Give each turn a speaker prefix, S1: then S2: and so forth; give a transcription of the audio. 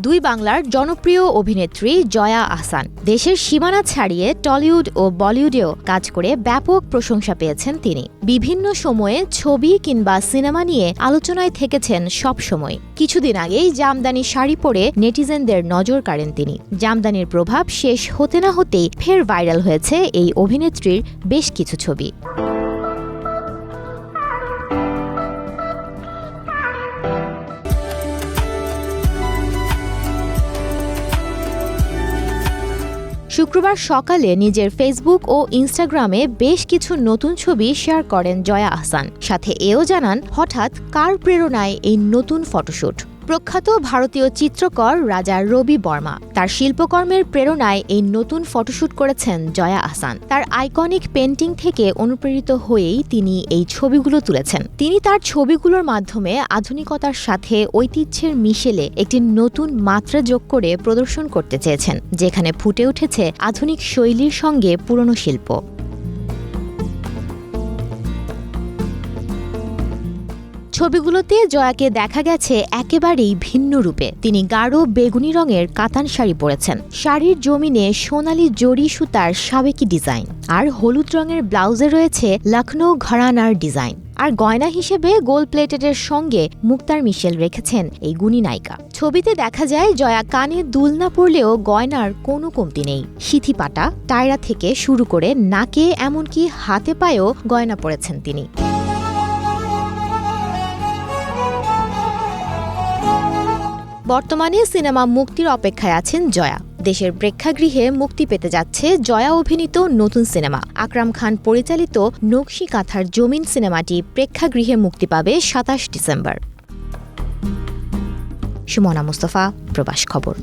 S1: দুই বাংলার জনপ্রিয় অভিনেত্রী জয়া আহসান দেশের সীমানা ছাড়িয়ে টলিউড ও বলিউডেও কাজ করে ব্যাপক প্রশংসা পেয়েছেন তিনি। বিভিন্ন সময়ে ছবি কিংবা সিনেমা নিয়ে আলোচনায় থেকেছেন সবসময়। কিছুদিন আগেই জামদানি শাড়ি পরে নেটিজেনদের নজর কাড়েন তিনি। জামদানির প্রভাব শেষ হতে না হতেই ফের ভাইরাল হয়েছে এই অভিনেত্রীর বেশ কিছু ছবি। শুক্রবার সকালে নিজের ফেসবুক ও ইনস্টাগ্রামে বেশ কিছু নতুন ছবি শেয়ার করেন জয়া আহসান। সাথে এও জানান হঠাৎ কার প্রেরণায় এই নতুন ফটোশুট। প্রখ্যাত ভারতীয় চিত্রকর রাজা রবি বর্মা তার শিল্পকর্মের প্রেরণায় এই নতুন ফটোশুট করেছেন জয়া আহসান। তার আইকনিক পেন্টিং থেকে অনুপ্রেরিত হয়েই তিনি এই ছবিগুলো তুলেছেন। তিনি তার ছবিগুলোর মাধ্যমে আধুনিকতার সাথে ঐতিহ্যের মিশেলে একটি নতুন মাত্রা যোগ করে প্রদর্শন করতে চেয়েছেন, যেখানে ফুটে উঠেছে আধুনিক শৈলীর সঙ্গে পুরনো শিল্প। ছবিগুলোতে জয়াকে দেখা গেছে একেবারেই ভিন্ন রূপে। তিনি গাঢ় বেগুনি রঙের কাতান শাড়ি পরেছেন। শাড়ির জমিনে সোনালি জরি সুতার সাবেকি ডিজাইন, আর হলুদ রঙের ব্লাউজে রয়েছে লখনৌ ঘরানার ডিজাইন। আর গয়না হিসেবে গোল্ড প্লেটেডের সঙ্গে মুক্তার মিশেল রেখেছেন এই গুণী নায়িকা। ছবিতে দেখা যায় জয়া কানে দুল না পরলেও গয়নার কোনো কমতি নেই। সিথি পাটা, টায়রা থেকে শুরু করে নাকে এমনকি হাতে পায়েও গয়না পরেছেন তিনি। বর্তমানে সিনেমা মুক্তির অপেক্ষায় আছেন জয়া। দেশের প্রেক্ষাগৃহে মুক্তি পেতে যাচ্ছে জয়া অভিনীত নতুন সিনেমা। আকরাম খান পরিচালিত নকশি কাঁথার জমিন সিনেমাটি প্রেক্ষাগৃহে মুক্তি পাবে ২৭ ডিসেম্বর। সুমনা মুস্তফা, প্রবাস খবর।